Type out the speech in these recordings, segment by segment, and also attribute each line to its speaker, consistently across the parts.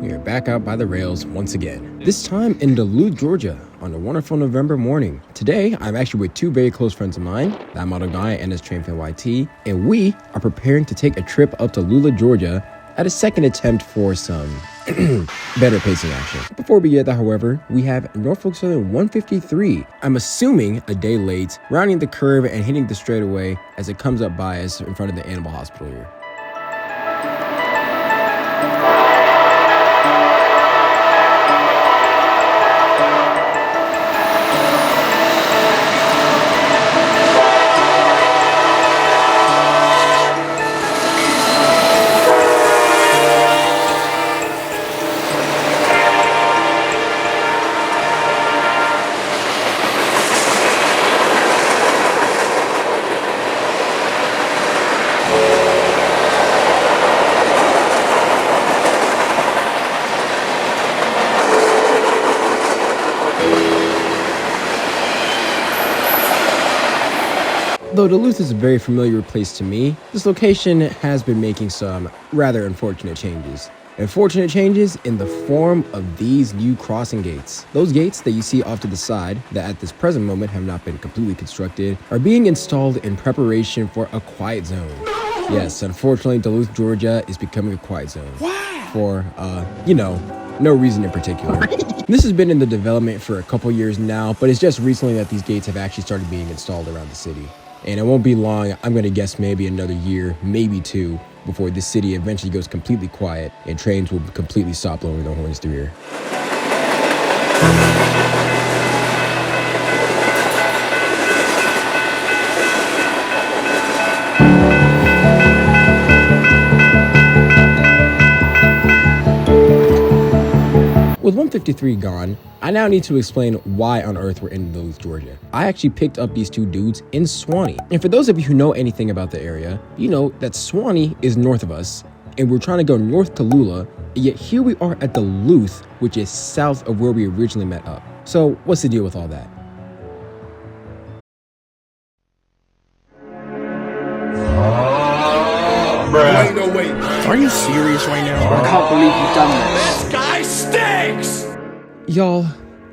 Speaker 1: we are back out by the rails once again. This time in Duluth, Georgia, on a wonderful November morning. Today, I'm actually with two very close friends of mine, that model guy and his train fan YT, and we are preparing to take a trip up to Lula, Georgia at a second attempt for some better pacing action. Before we get that, however, we have Norfolk Southern 153. I'm assuming a day late, rounding the curve and hitting the straightaway as it comes up by us in front of the animal hospital here. Though Duluth is a very familiar place to me, this location has been making some rather unfortunate changes. Unfortunate changes in the form of these new crossing gates. Those gates that you see off to the side that at this present moment have not been completely constructed are being installed in preparation for a quiet zone. Yes, unfortunately, Duluth, Georgia is becoming a quiet zone. For, no reason in particular. This has been in the development for a couple years now, but it's just recently that these gates have actually started being installed around the city. And it won't be long, I'm gonna guess maybe another year, maybe two, before this city eventually goes completely quiet and trains will completely stop blowing their horns through here. With 153 gone, I now need to explain why on earth we're in Duluth, Georgia. I actually picked up these two dudes in Suwanee. And for those of you who know anything about the area, you know that Suwanee is north of us, and we're trying to go north to Lula, yet here we are at Duluth, which is south of where we originally met up. So what's the deal with all that?
Speaker 2: Wait.
Speaker 3: Are you serious right now?
Speaker 2: I can't believe you've done this.
Speaker 4: This guy stinks!
Speaker 1: Y'all,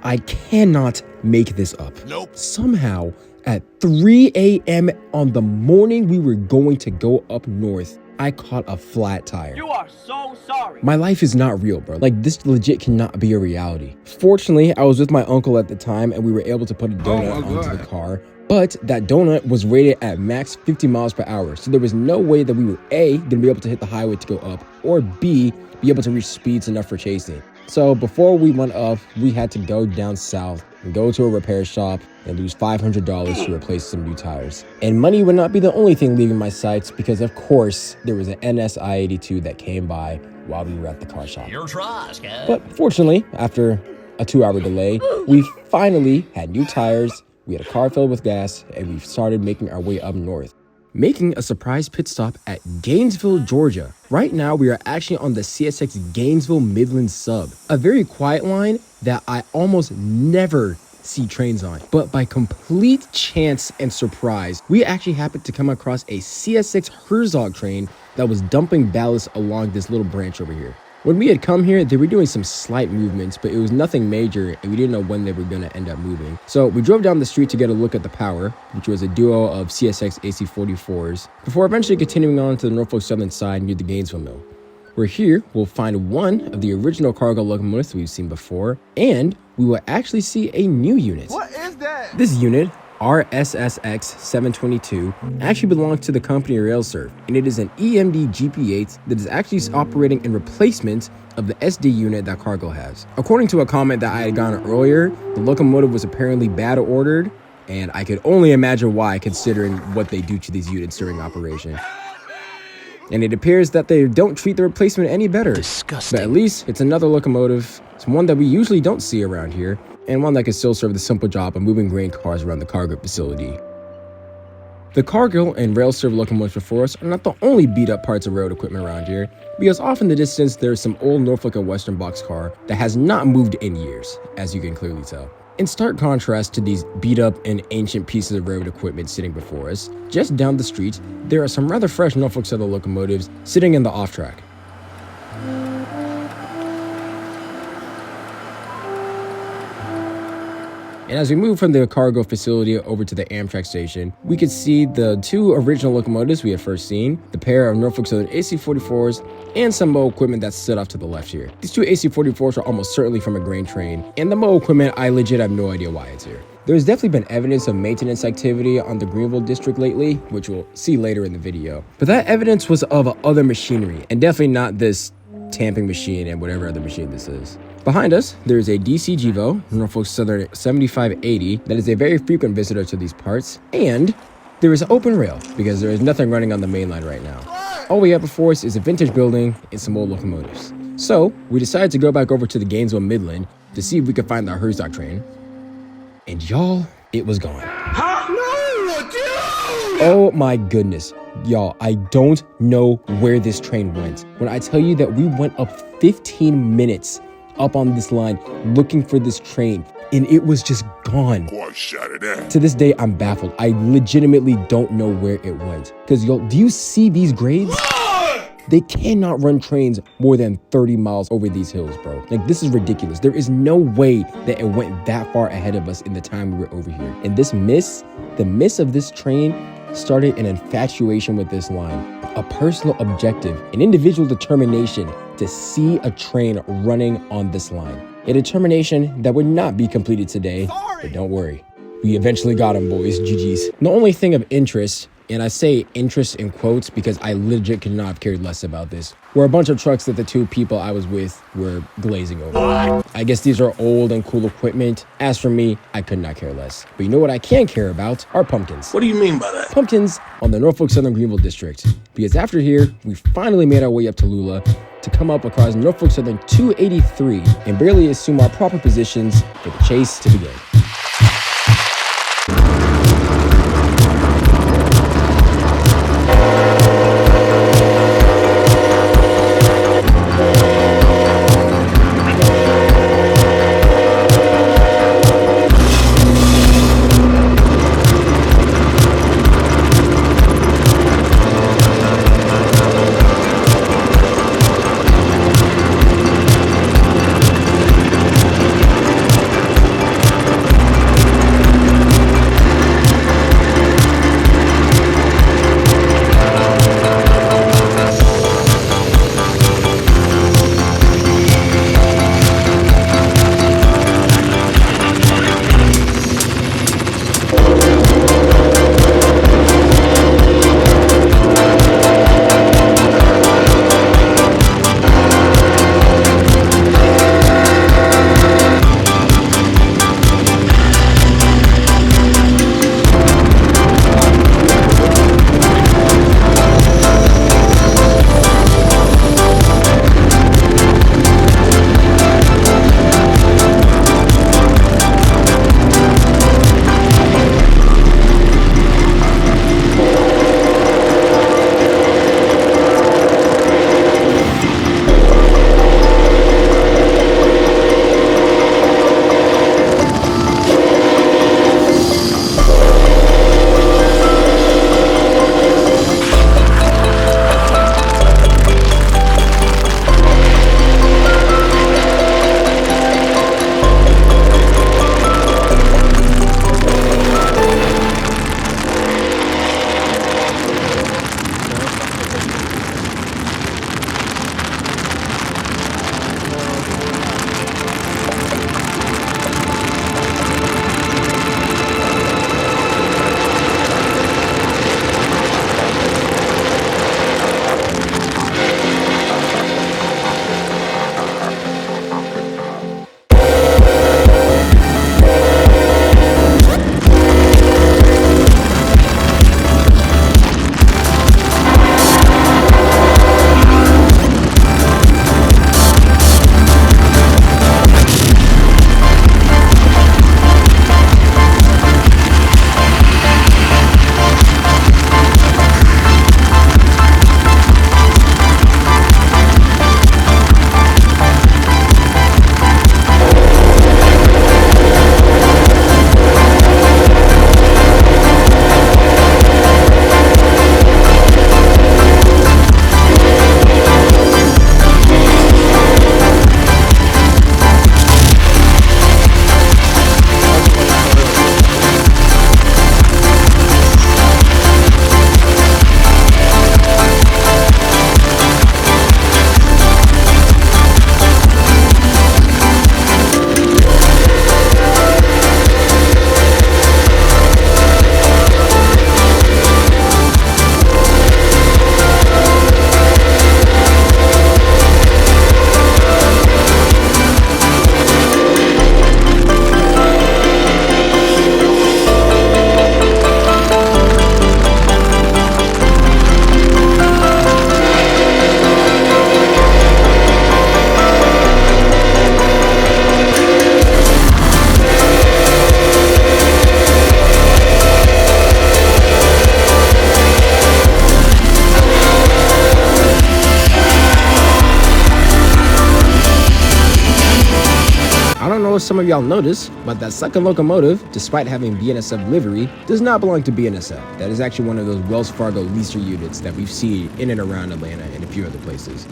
Speaker 1: I cannot make this up.
Speaker 3: Nope.
Speaker 1: Somehow, at 3 a.m. on the morning we were going to go up north, I caught a flat tire.
Speaker 4: You are so sorry.
Speaker 1: My life is not real, bro. Like, this legit cannot be a reality. Fortunately, I was with my uncle at the time and we were able to put a donut onto the car. But that donut was rated at max 50 miles per hour. So there was no way that we were A, gonna be able to hit the highway to go up, or B, be able to reach speeds enough for chasing. So before we went up, we had to go down south and go to a repair shop and lose $500 to replace some new tires. And money would not be the only thing leaving my sights because of course there was an NSI-82 that came by while we were at the car shop.
Speaker 4: Your trust, guy.
Speaker 1: But fortunately, after a 2-hour delay, we finally had new tires, we had a car filled with gas, and we started making our way up north, making a surprise pit stop at Gainesville, Georgia. Right now, we are actually on the CSX Gainesville Midland sub, a very quiet line that I almost never see trains on. But by complete chance and surprise, we actually happened to come across a CSX Herzog train that was dumping ballast along this little branch over here. When we had come here, they were doing some slight movements, but it was nothing major and we didn't know when they were going to end up moving. So we drove down the street to get a look at the power, which was a duo of CSX AC44s, before eventually continuing on to the Norfolk Southern side near the Gainesville Mill. Where here, we'll find one of the original cargo locomotives we've seen before, and we will actually see a new unit.
Speaker 2: What is that?
Speaker 1: This unit, RSSX 722, actually belongs to the company RailServe, and it is an EMD GP8 that is actually operating in replacement of the SD unit that cargo has. According to a comment that I had gotten earlier, the locomotive was apparently bad ordered, and I could only imagine why considering what they do to these units during operation. And it appears that they don't treat the replacement any better.
Speaker 3: Disgusting.
Speaker 1: But at least it's another locomotive. It's one that we usually don't see around here, and one that can still serve the simple job of moving grain cars around the cargo facility. The cargo and rail serve locomotives before us are not the only beat up parts of road equipment around here, because off in the distance there's some old Norfolk and Western boxcar that has not moved in years, as you can clearly tell. In stark contrast to these beat up and ancient pieces of road equipment sitting before us, just down the street, there are some rather fresh Norfolk Southern locomotives sitting in the off track. And as we move from the cargo facility over to the Amtrak station, we could see the 2 original locomotives we had first seen, the pair of Norfolk Southern AC-44s, and some mow equipment that stood off to the left here. These 2 AC-44s are almost certainly from a grain train, and the mow equipment, I legit have no idea why it's here. There's definitely been evidence of maintenance activity on the Greenville District lately, which we'll see later in the video. But that evidence was of other machinery, and definitely not this tamping machine and whatever other machine this is. Behind us, there is a DC Gevo, Norfolk Southern 7580, that is a very frequent visitor to these parts, and there is an open rail because there is nothing running on the main line right now. All we have before us is a vintage building and some old locomotives. So we decided to go back over to the Gainesville Midland to see if we could find the Herzog train. And y'all, it was gone.
Speaker 2: No, dude!
Speaker 1: Oh my goodness. Y'all, I don't know where this train went. When I tell you that we went up 15 minutes up on this line looking for this train, and it was just gone.
Speaker 5: Boy, shut it down.
Speaker 1: To this day, I'm baffled. I legitimately don't know where it went. Because, yo, do you see these grades? They cannot run trains more than 30 miles over these hills, bro. Like, this is ridiculous. There is no way that it went that far ahead of us in the time we were over here. And this miss, the miss of this train started an infatuation with this line, a personal objective, an individual determination to see a train running on this line. A determination that would not be completed today, but don't worry. We eventually got him, boys. GG's. The only thing of interest, and I say interest in quotes because I legit could not have cared less about this, were a bunch of trucks that the 2 people I was with were glazing over. I guess these are old and cool equipment. As for me, I could not care less. But you know what I can care about are pumpkins.
Speaker 3: What do you mean by that?
Speaker 1: Pumpkins on the Norfolk Southern Greenville District. Because after here, we finally made our way up to Lula to come up across Norfolk Southern 283 and barely assume our proper positions for the chase to begin. some of y'all noticed, but that second locomotive, despite having BNSF livery, does not belong to BNSF. That is actually one of those Wells Fargo leaser units that we've seen in and around Atlanta and a few other places.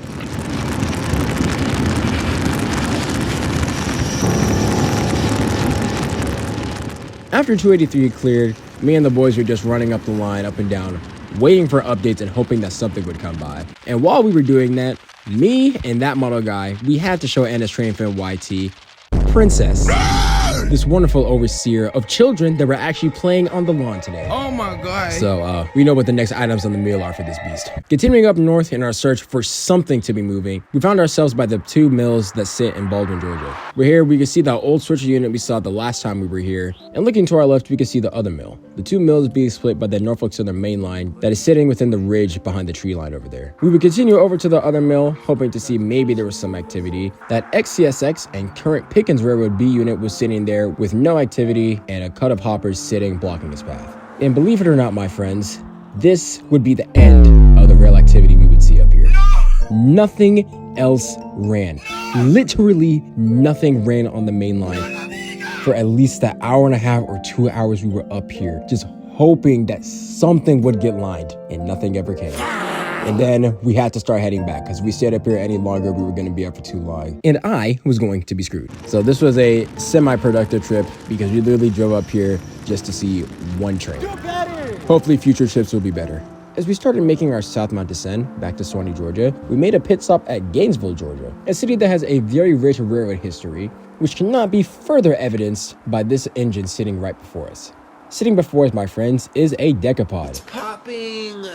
Speaker 1: After 283 cleared, me and the boys were just running up the line, up and down, waiting for updates and hoping that something would come by. And while we were doing that, me and that model guy, we had to show NS Train Fan YT Princess, this wonderful overseer of children that were actually playing on the lawn today.
Speaker 2: Oh my god.
Speaker 1: So we know what the next items on the meal are for this beast. Continuing up north in our search for something to be moving, we found ourselves by the two mills that sit in Baldwin, Georgia. We're here, we can see the old switcher unit we saw the last time we were here, and looking to our left, we can see the other mill. The two mills being split by the Norfolk Southern main line that is sitting within the ridge behind the tree line over there. We would continue over to the other mill, hoping to see maybe there was some activity. That ex-CSX and current Pickens Railroad B unit was sitting there with no activity and a cut of hoppers sitting blocking its path. And believe it or not, my friends, this would be the end of the rail activity we would see up here. Nothing else ran. Literally nothing ran on the main line for at least that hour and a half or 2 hours we were up here, just hoping that something would get lined, and nothing ever came. And then we had to start heading back because if we stayed up here any longer, we were going to be up for too long. And I was going to be screwed. So this was a semi-productive trip because we literally drove up here just to see one train. Hopefully future trips will be better. As we started making our southbound descent back to Suwanee, Georgia, we made a pit stop at Gainesville, Georgia, a city that has a very rich railroad history, which cannot be further evidenced by this engine sitting right before us. Sitting before us, my friends, is a decapod,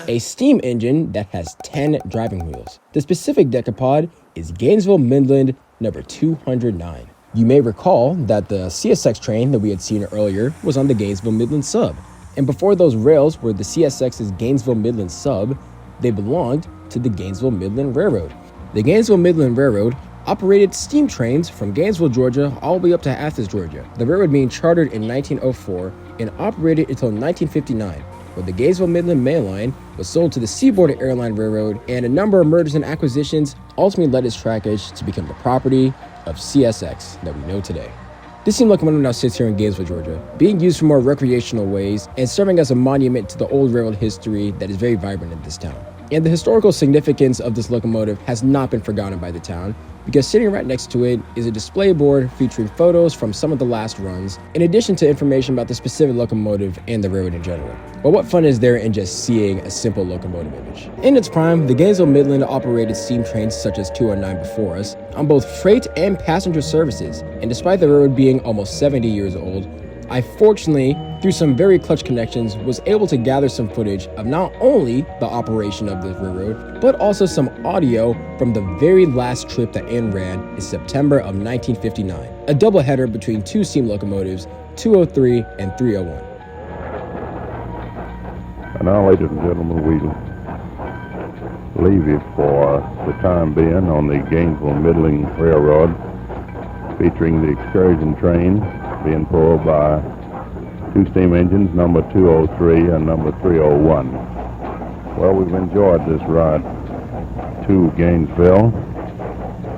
Speaker 1: a steam engine that has 10 driving wheels. The specific decapod is Gainesville Midland number 209. You may recall that the CSX train that we had seen earlier was on the Gainesville Midland sub. And before those rails were the CSX's Gainesville Midland sub, they belonged to the Gainesville Midland Railroad. The Gainesville Midland Railroad operated steam trains from Gainesville, Georgia, all the way up to Athens, Georgia. The railroad being chartered in 1904 and operated until 1959, where the Gainesville Midland main line was sold to the Seaboard Airline Railroad, and a number of mergers and acquisitions ultimately led its trackage to become the property of CSX that we know today. This steam locomotive now sits here in Gainesville, Georgia, being used for more recreational ways and serving as a monument to the old railroad history that is very vibrant in this town. And the historical significance of this locomotive has not been forgotten by the town, because sitting right next to it is a display board featuring photos from some of the last runs, in addition to information about the specific locomotive and the railroad in general. But what fun is there in just seeing a simple locomotive image? In its prime, the Gainesville Midland operated steam trains such as 209 before us on both freight and passenger services, and despite the railroad being almost 70 years old, I fortunately, through some very clutch connections, was able to gather some footage of not only the operation of the railroad, but also some audio from the very last trip that N ran in September of 1959, a doubleheader between two steam locomotives, 203 and 301.
Speaker 5: And now, ladies and gentlemen, we leave you for the time being on the Gainesville Midland Railroad, featuring the excursion train being pulled by two steam engines, number 203 and number 301. Well, we've enjoyed this ride to Gainesville,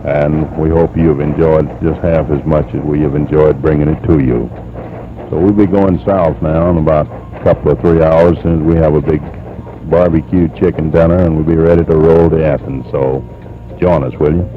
Speaker 5: and we hope you've enjoyed just half as much as we have enjoyed bringing it to you. So we'll be going south now in about a couple of 3 hours, since we have a big barbecue chicken dinner, and we'll be ready to roll to Athens. So join us, will you?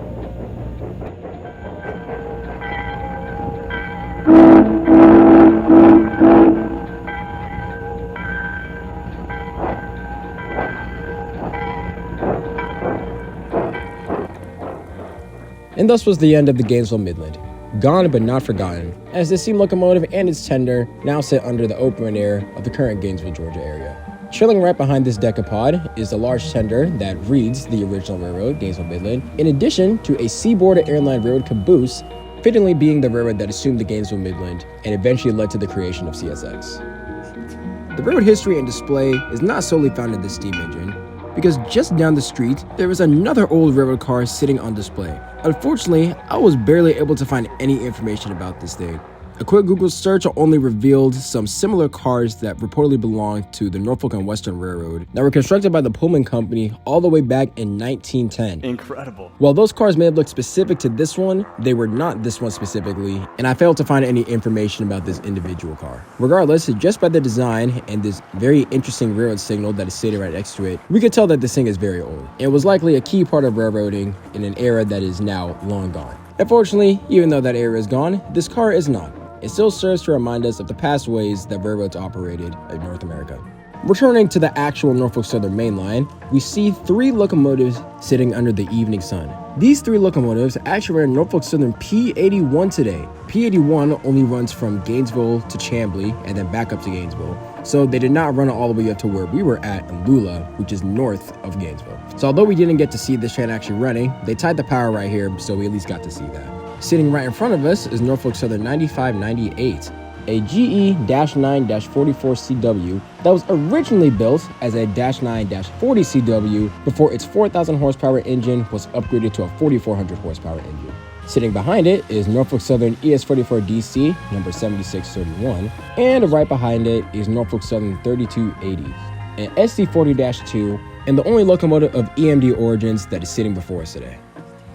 Speaker 1: And thus was the end of the Gainesville Midland. Gone but not forgotten, as the steam locomotive and its tender now sit under the open air of the current Gainesville, Georgia area. Trailing right behind this decapod is the large tender that reads the original railroad, Gainesville Midland, in addition to a Seaboard Airline Railroad caboose, fittingly being the railroad that assumed the Gainesville Midland and eventually led to the creation of CSX. The railroad history and display is not solely found in this steam engine, because just down the street, there is another old railroad car sitting on display. Unfortunately, I was barely able to find any information about this thing. A quick Google search only revealed some similar cars that reportedly belonged to the Norfolk and Western Railroad that were constructed by the Pullman Company all the way back in 1910.
Speaker 3: Incredible.
Speaker 1: While those cars may have looked specific to this one, they were not this one specifically, and I failed to find any information about this individual car. Regardless, just by the design and this very interesting railroad signal that is sitting right next to it, we could tell that this thing is very old. It was likely a key part of railroading in an era that is now long gone. Unfortunately, even though that era is gone, this car is not. It still serves to remind us of the past ways that railroads operated in North America. Returning to the actual Norfolk Southern main line, we see 3 locomotives sitting under the evening sun. These 3 locomotives actually ran Norfolk Southern P81 today. P81 only runs from Gainesville to Chamblee and then back up to Gainesville, so they did not run all the way up to where we were at in Lula, which is north of Gainesville. So although we didn't get to see this train actually running, they tied the power right here, so we at least got to see that. Sitting right in front of us is Norfolk Southern 9598, a GE-9-44CW that was originally built as a -9-40CW before its 4,000 horsepower engine was upgraded to a 4,400 horsepower engine. Sitting behind it is Norfolk Southern ES44DC number 7631, and right behind it is Norfolk Southern 3280, an SD40-2, and the only locomotive of EMD origins that is sitting before us today.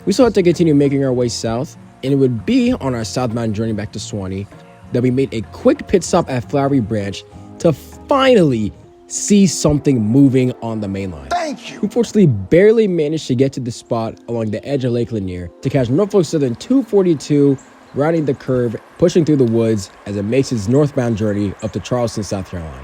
Speaker 1: We still have to continue making our way south, and it would be on our southbound journey back to Suwanee that we made a quick pit stop at Flowery Branch to finally see something moving on the main line.
Speaker 2: Thank you.
Speaker 1: We fortunately barely managed to get to the spot along the edge of Lake Lanier to catch Norfolk Southern 242 rounding the curve, pushing through the woods as it makes its northbound journey up to Charleston, South Carolina.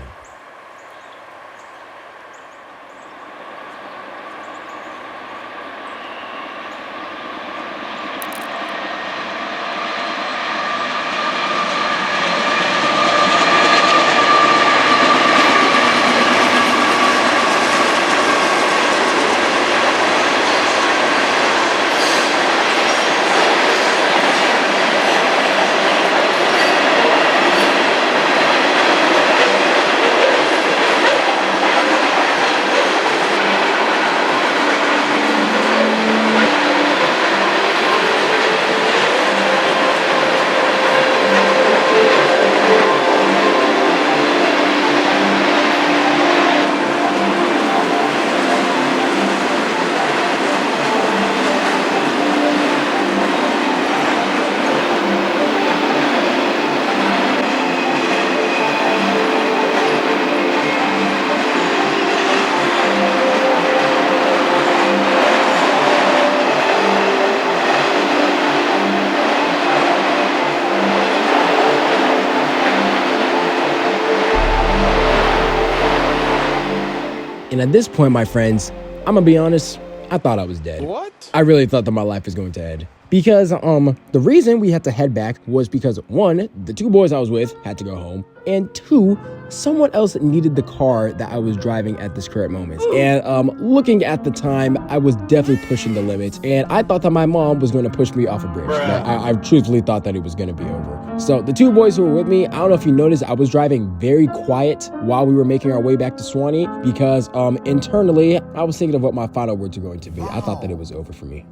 Speaker 1: And at this point, my friends, I'm gonna be honest, I thought I was dead.
Speaker 2: What?
Speaker 1: I really thought that my life was going to end. Because the reason we had to head back was because 1, the 2 boys I was with had to go home, and 2, someone else needed the car that I was driving at this current moment. And looking at the time, I was definitely pushing the limits, and I thought that my mom was going to push me off a bridge. But I truthfully thought that it was going to be over. So the 2 boys who were with me, I don't know if you noticed, I was driving very quiet while we were making our way back to Suwanee because internally, I was thinking of what my final words were going to be. I thought that it was over for me.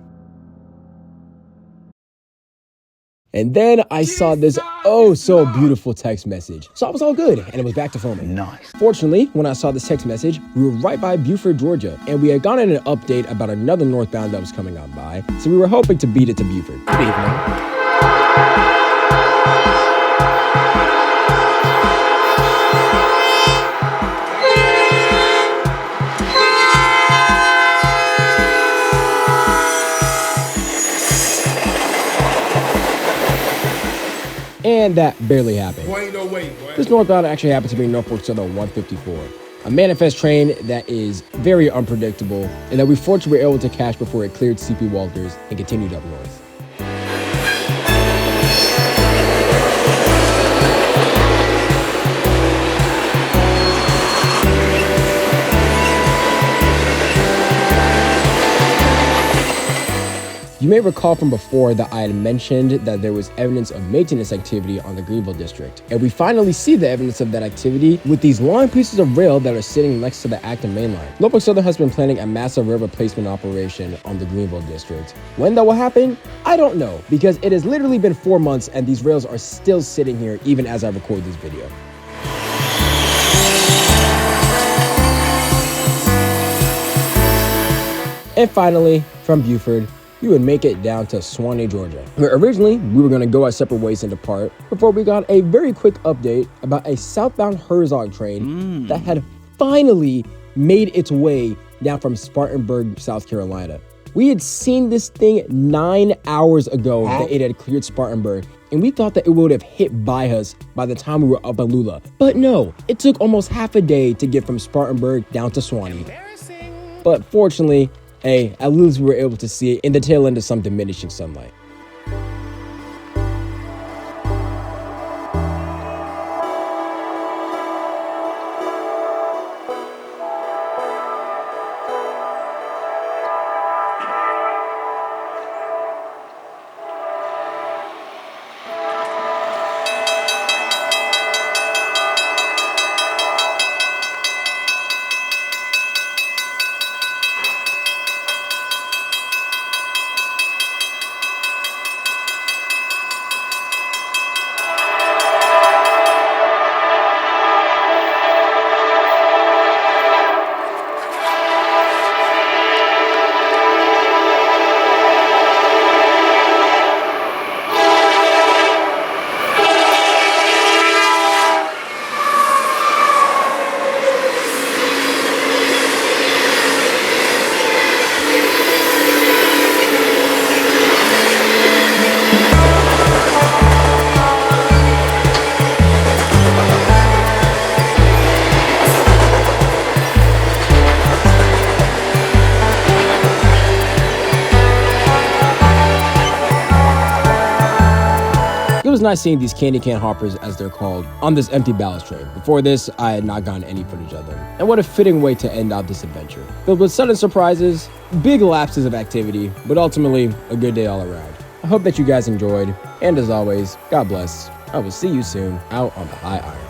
Speaker 1: And then I saw this oh so beautiful text message. So I was all good and it was back to filming. Nice. Fortunately, when I saw this text message, we were right by Buford, Georgia, and we had gotten an update about another northbound that was coming on by. So we were hoping to beat it to Buford. Good evening. And that barely happened.
Speaker 2: Boy, ain't no way, boy.
Speaker 1: This northbound actually happened to be Norfolk Southern 154, a manifest train that is very unpredictable and that we fortunately were able to catch before it cleared CP Walters and continued up north. You You may recall from before that I had mentioned that there was evidence of maintenance activity on the Greenville District, and we finally see the evidence of that activity with these long pieces of rail that are sitting next to the active main line. Norfolk Southern has been planning a massive rail replacement operation on the Greenville District. When that will happen, I don't know, because it has literally been 4 months and these rails are still sitting here even as I record this video. And finally, from Buford, we would make it down to Suwanee, Georgia, where originally we were going to go our separate ways and depart before we got a very quick update about a southbound Herzog train that had finally made its way down from Spartanburg, South Carolina. We had seen this thing 9 hours ago that it had cleared Spartanburg, and we thought that it would have hit by us by the time we were up in Lula. But no, it took almost half a day to get from Spartanburg down to Suwanee. But fortunately, hey, at least we were able to see it in the tail end of some diminishing sunlight. It was nice seeing these candy can hoppers, as they're called, on this empty ballast train. Before this, I had not gotten any footage of them. And what a fitting way to end out this adventure. Filled with sudden surprises, big lapses of activity, but ultimately a good day all around. I hope that you guys enjoyed, and as always, God bless. I will see you soon out on the high iron.